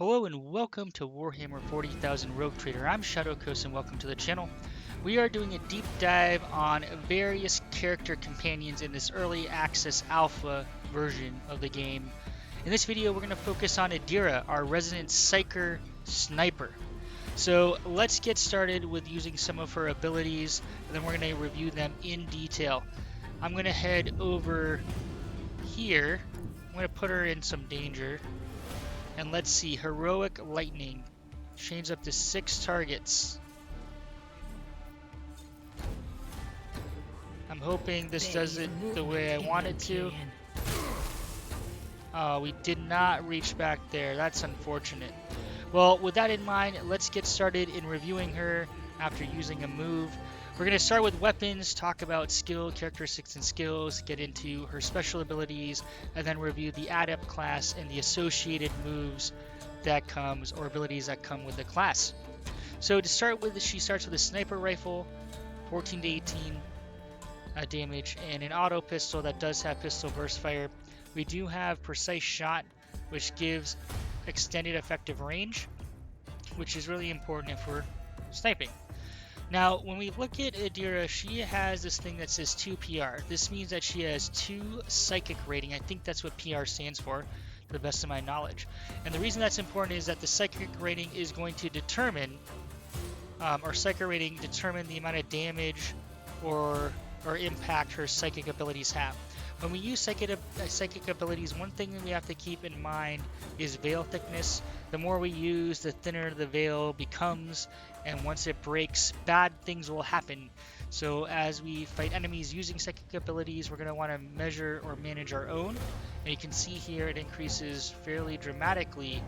Hello and welcome to Warhammer 40,000 Rogue Trader. I'm Shadowcoast and welcome to the channel. We are doing a deep dive on various character companions in this early access alpha version of the game. In this video we're going to focus on Idira, our resident Psyker sniper. So let's get started with using some of her abilities, and then we're going to review them in detail. I'm going to head over here. I'm going to put her in some danger. And let's see, Heroic Lightning. Chains up to 6 targets. I'm hoping this does it the way I want it to. Oh, we did not reach back there. That's unfortunate. Well, with that in mind, let's get started in reviewing her after using a move. We're going to start with weapons, talk about skill, characteristics, and skills, get into her special abilities, and then review the Adept class and the associated moves that comes, or abilities that come with the class. So to start with, she starts with a sniper rifle, 14 to 18 damage, and an auto pistol that does have pistol burst fire. We do have precise shot, which gives extended effective range, which is really important if we're sniping. Now, when we look at Adira, she has this thing that says 2 PR. This means that she has 2 psychic rating. I think that's what PR stands for, to the best of my knowledge. And the reason that's important is that the psychic rating is going to determine, or psychic rating determine the amount of damage or impact her psychic abilities have. When we use psychic abilities, one thing that we have to keep in mind is veil thickness. The more we use, the thinner the veil becomes, and once it breaks, bad things will happen. So as we fight enemies using psychic abilities, we're going to want to measure or manage our own. And you can see here it increases fairly dramatically,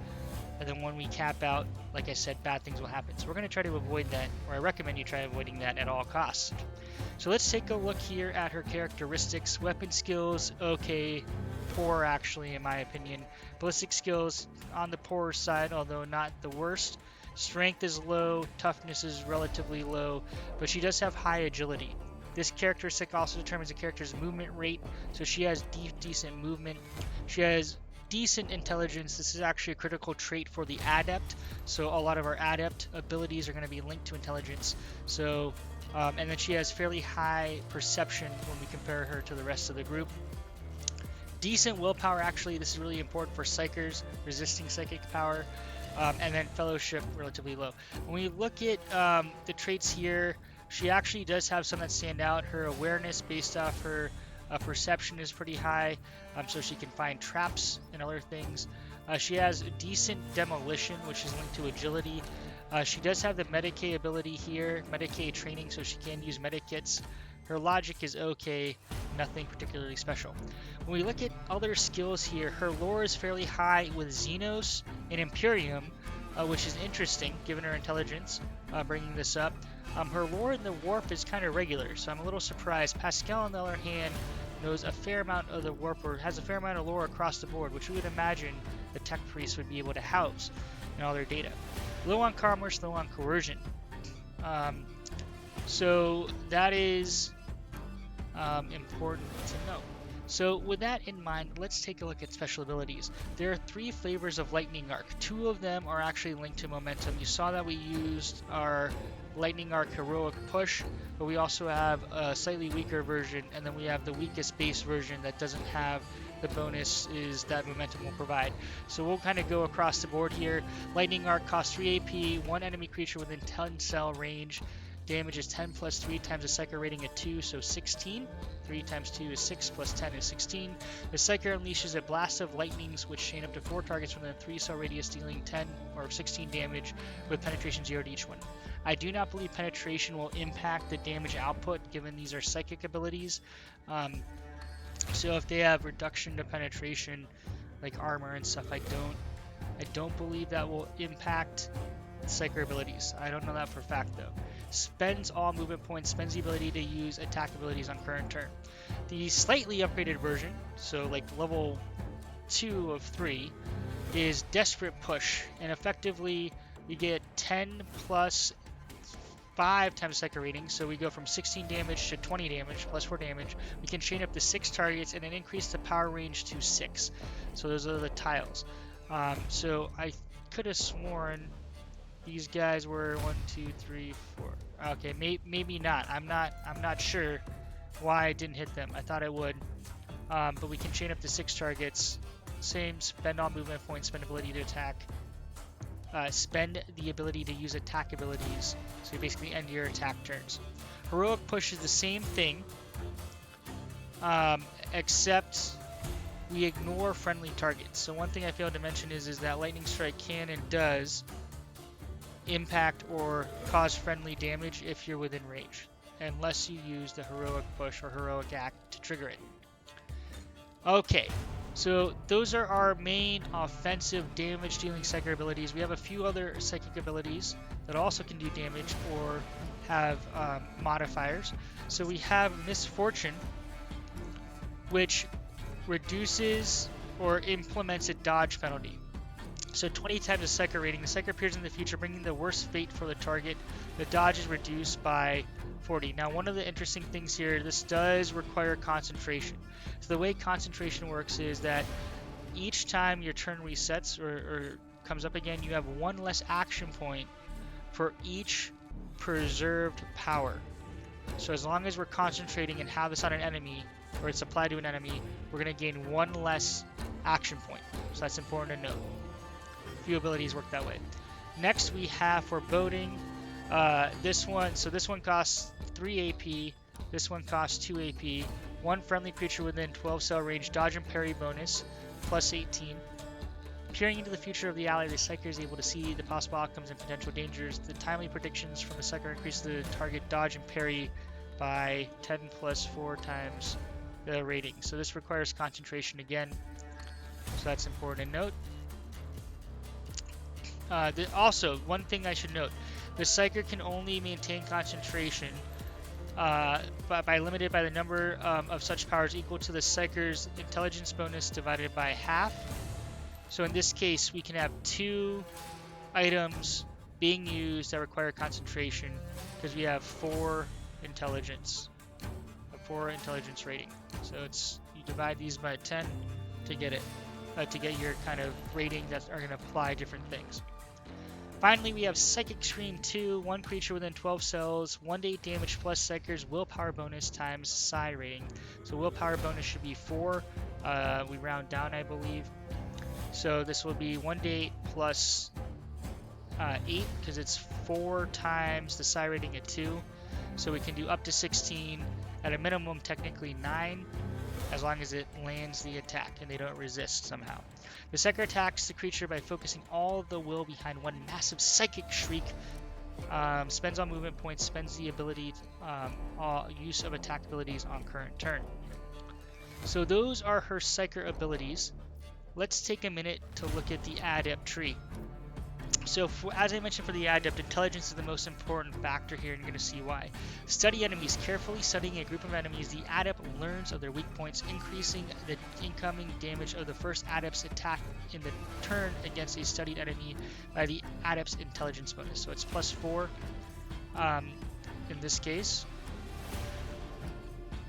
and then when we cap out, like I said, bad things will happen. So we're going to try to avoid that, or I recommend you try avoiding that at all costs. So let's take a look here at her characteristics. Weapon skills, okay, poor actually in my opinion. Ballistic skills on the poorer side, although not the worst. Strength is low, toughness is relatively low, but she does have high agility. This characteristic also determines a character's movement rate, so she has decent movement. She has decent intelligence. This is actually a critical trait for the Adept, so a lot of our Adept abilities are going to be linked to intelligence. So, and then she has fairly high perception when we compare her to the rest of the group. Decent willpower, actually, this is really important for Psykers, resisting psychic power. And then fellowship, relatively low. When we look at the traits here, she actually does have some that stand out. Her awareness based off her perception is pretty high, so she can find traps and other things. She has decent demolition, which is linked to agility. She does have the Medicae ability here, Medicae training, so she can use Medikits. Her logic is okay, nothing particularly special. When we look at other skills here, her lore is fairly high with Xenos and Imperium, which is interesting given her intelligence, bringing this up. Her lore in the warp is kind of regular, so I'm a little surprised. Pascal, on the other hand, knows a fair amount of the warp, or has a fair amount of lore across the board, which we would imagine the tech priest would be able to house in all their data. Low on commerce, low on coercion. So that is important to know. So with that in mind, let's take a look at special abilities. There are 3 flavors of Lightning Arc. 2 of them are actually linked to momentum. You saw that we used our Lightning Arc Heroic Push, but we also have a slightly weaker version, and then we have the weakest base version that doesn't have the bonuses that momentum will provide. So we'll kind of go across the board here. Lightning Arc costs 3 AP, 1 enemy creature within 10 cell range. Damage is 10 plus 3 times the Psyker rating at 2, so 16. 3 times 2 is 6, plus 10 is 16. The Psyker unleashes a blast of lightnings, which chain up to 4 targets within a 3 cell radius, dealing 10 or 16 damage with penetration 0 to each one. I do not believe penetration will impact the damage output, given these are psychic abilities. So if they have reduction to penetration, like armor and stuff, I don't believe that will impact Psyker abilities. I don't know that for a fact though. Spends all movement points, spends the ability to use attack abilities on current turn. The slightly upgraded version, so like level 2 of 3, is Desperate Push, and effectively we get 10 plus 5 times Psyker rating, so we go from 16 damage to 20 damage, plus 4 damage. We can chain up to 6 targets and then increase the power range to 6. So those are the tiles. So I could have sworn these guys were 1, 2, 3, 4. Okay, maybe not. I'm not sure why I didn't hit them. I thought I would. But we can chain up to 6 targets. Same, spend all movement points, spend ability to attack. Spend the ability to use attack abilities. So you basically end your attack turns. Heroic Push is the same thing, except we ignore friendly targets. So one thing I failed to mention is that Lightning Strike can and does impact or cause friendly damage if you're within range, unless you use the Heroic Push or Heroic Act to trigger it. Okay, so those are our main offensive damage dealing psychic abilities. We have a few other psychic abilities that also can do damage or have modifiers. So we have Misfortune, which reduces or implements a dodge penalty. So 20 times the Psyker rating. The Psyker appears in the future, bringing the worst fate for the target. The dodge is reduced by 40. Now, one of the interesting things here, this does require concentration. So the way concentration works is that each time your turn resets or comes up again, you have one less action point for each preserved power. So as long as we're concentrating and have this on an enemy, or it's applied to an enemy, we're going to gain one less action point. So that's important to note. Few abilities work that way. Next we have Foreboding. This one costs 3 AP. This one costs 2 AP. One friendly creature within 12 cell range, dodge and parry bonus, plus 18. Peering into the future of the ally, the Psyker is able to see the possible outcomes and potential dangers. The timely predictions from the Psyker increase the target dodge and parry by 10 plus 4 times the rating. So this requires concentration again. So that's important to note. Also, one thing I should note, the Psyker can only maintain concentration by limited by the number of such powers equal to the Psyker's intelligence bonus divided by half. So in this case, we can have 2 items being used that require concentration because we have 4 intelligence, a 4 intelligence rating. So it's you divide these by 10 to get it, to get your kind of rating that are going to apply different things. Finally, we have Psychic Scream 2, one creature within 12 cells, 1d8 damage plus Psyker's willpower bonus times psi rating. So willpower bonus should be 4. We round down, I believe. So this will be 1d8 plus 8 because it's 4 times the psi rating at 2. So we can do up to 16, at a minimum technically 9, as long as it lands the attack and they don't resist somehow. The Psyker attacks the creature by focusing all the will behind one massive Psychic Shriek. Spends all movement points, spends the ability, use of attack abilities on current turn. So those are her Psyker abilities. Let's take a minute to look at the Adept tree. So as I mentioned for the Adept, intelligence is the most important factor here, and you're going to see why. Study enemies. Carefully studying a group of enemies, the Adept learns of their weak points, increasing the incoming damage of the first Adept's attack in the turn against a studied enemy by the Adept's intelligence bonus. So it's plus 4 in this case.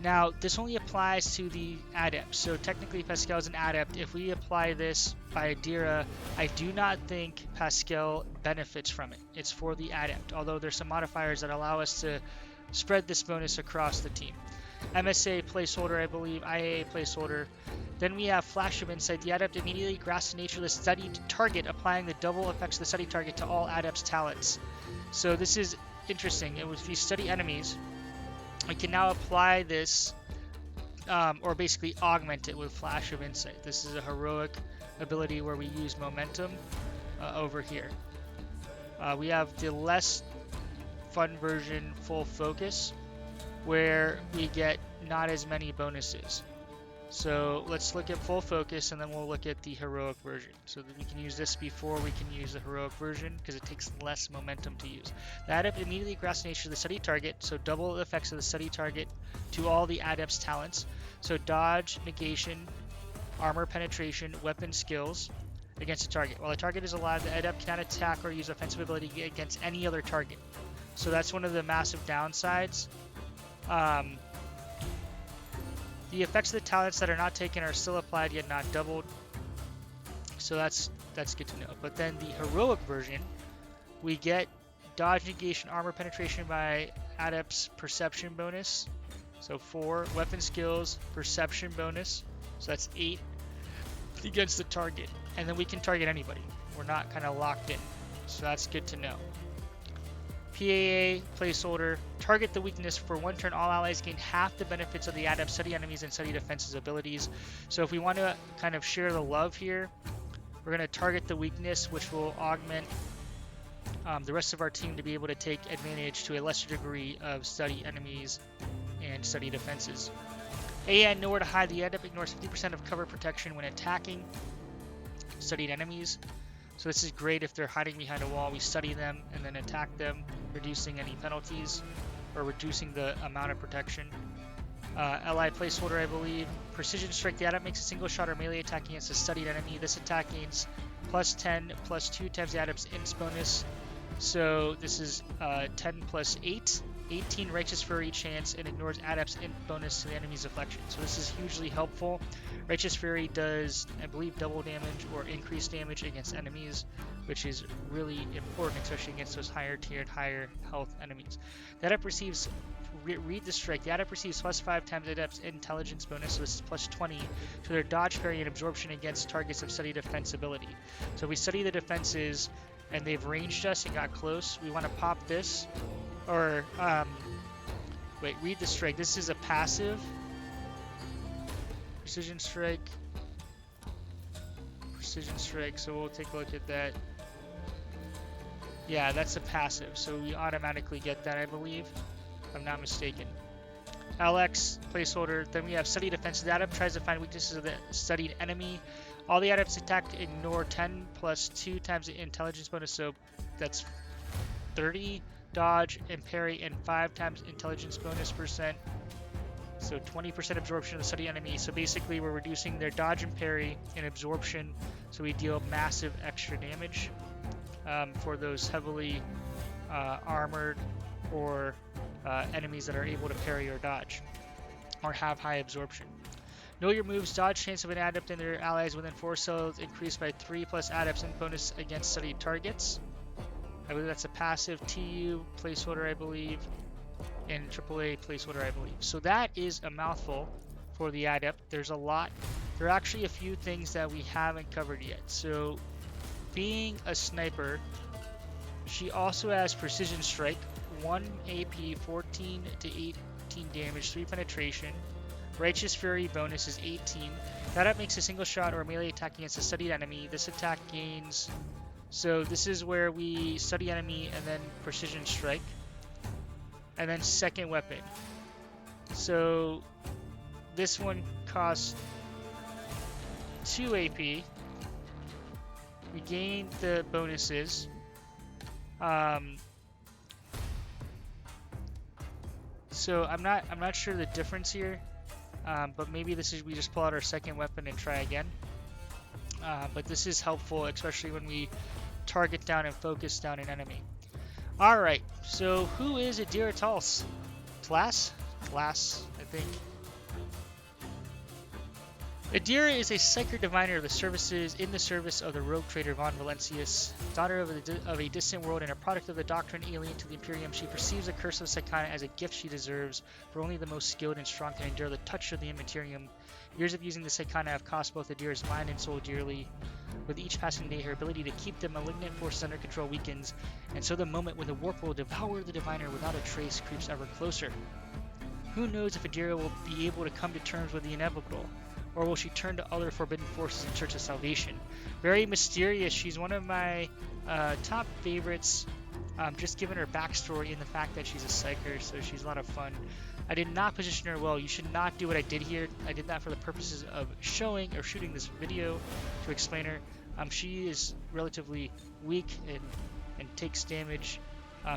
Now, this only applies to the Adept, so technically Pascal is an Adept. If we apply this by Idira, I do not think Pascal benefits from it. It's for the Adept, although there's some modifiers that allow us to spread this bonus across the team. MSA placeholder, I believe, IAA placeholder. Then we have Flash of Insight. The Adept immediately grasps the nature of the studied target, applying the double effects of the studied target to all Adept's talents. So this is interesting. If you study enemies, I can now apply this, or basically augment it with Flash of Insight. This is a heroic ability where we use momentum over here. We have the less fun version, Full Focus, where we get not as many bonuses. So let's look at Full Focus, and then we'll look at the heroic version. So that we can use this before we can use the heroic version because it takes less momentum to use. The Adept immediately grasps the nature of the studied target, so double the effects of the studied target to all the Adept's talents. So dodge, negation, armor penetration, weapon skills against a target. While the target is alive, the Adept cannot attack or use offensive ability against any other target. So that's one of the massive downsides. The effects of the talents that are not taken are still applied yet not doubled. So that's that's good to know. But then the heroic version, we get dodge negation armor penetration by Adept's perception bonus. So 4 weapon skills perception bonus. So that's 8 against the target. And then we can target anybody. We're not kind of locked in. So that's good to know. PAA placeholder. Target the weakness for 1 turn. All allies gain half the benefits of the Adept study enemies and study defenses abilities. So if we want to kind of share the love here, we're going to target the weakness, which will augment the rest of our team to be able to take advantage to a lesser degree of study enemies and study defenses. And nowhere to hide. The Adept ignores 50% of cover protection when attacking studied enemies. So this is great if they're hiding behind a wall. We study them and then attack them, reducing any penalties or reducing the amount of protection. Ally placeholder, I believe. Precision strike. The Adept makes a single shot or melee attack against a studied enemy. This attack gains plus 10 plus 2 times the Adept's int bonus. So this is 10 plus 8. 18 Righteous Fury chance and ignores Adept's int bonus to the enemy's deflection. So this is hugely helpful. Righteous Fury does, I believe, double damage or increased damage against enemies, which is really important, especially against those higher tiered, higher health enemies. The Adept receives, read the strike. The Adept receives plus 5 times Adept's intelligence bonus, so this is plus 20 to their dodge, parry, and absorption against targets of study defense ability. So if we study the defenses and they've ranged us and got close, we want to pop this. Or, wait, read the strike. This is a passive. Precision strike. Precision strike, so we'll take a look at that. Yeah, that's a passive, so we automatically get that, I believe, if I'm not mistaken. LX, placeholder. Then we have study defense. The Adept tries to find weaknesses of the studied enemy. All the Adepts attacked ignore 10 plus 2 times the intelligence bonus, so that's 30. Dodge and parry and 5 times intelligence bonus percent. So 20% absorption of the study enemy. So basically we're reducing their dodge and parry and absorption, so we deal massive extra damage for those heavily armored or enemies that are able to parry or dodge or have high absorption. Know your moves. Dodge chance of an Adept and their allies within 4 cells increased by 3 plus Adept's int bonus against studied targets. I believe that's a passive. TU placeholder, I believe, and AAA placeholder, I believe. So that is a mouthful for the Adept. There's a lot. There are actually a few things that we haven't covered yet. So being a sniper, she also has precision strike, 1 AP, 14 to 18 damage, 3 penetration. Righteous Fury bonus is 18. That makes a single shot or melee attack against a studied enemy. This attack gains... So this is where we study enemy and then precision strike. And then second weapon. So this one costs 2 AP. We gain the bonuses. So I'm not sure the difference here. But maybe this is we just pull out our second weapon and try again. But this is helpful, especially when we target down and focus down an enemy. Alright, so who is Idira Class, I think. Adira is a Psyker diviner of the services in the service of the rogue trader Von Valencius, daughter of a distant world and a product of the doctrine alien to the Imperium. She perceives the curse of Psykana as a gift she deserves, for only the most skilled and strong can endure the touch of the Imperium. Years of using the Psykana have cost both Adira's mind and soul dearly. With each passing day, her ability to keep the malignant forces under control weakens, and so the moment when the warp will devour the diviner without a trace creeps ever closer. Who knows if Adira will be able to come to terms with the inevitable, or will she turn to other forbidden forces in search of salvation? Very mysterious. She's one of my top favorites, just given her backstory and the fact that she's a Psyker, so she's a lot of fun. I did not position her well. You should not do what I did here. I did that for the purposes of showing or shooting this video to explain her. She is relatively weak and takes damage,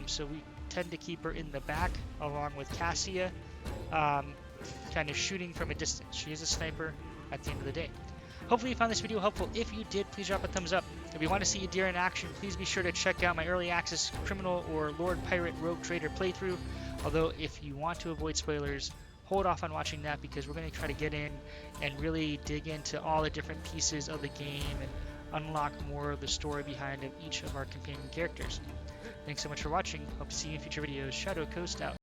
so we tend to keep her in the back along with Cassia, kind of shooting from a distance. She is a sniper at the end of the day. Hopefully you found this video helpful. If you did, please drop a thumbs up. If you want to see Adira in action, please be sure to check out my early access criminal or Lord Pirate Rogue Trader playthrough. Although if you want to avoid spoilers, hold off on watching that, because we're going to try to get in and really dig into all the different pieces of the game and unlock more of the story behind each of our companion characters. Thanks so much for watching. Hope to see you in future videos. Shadow Coast out.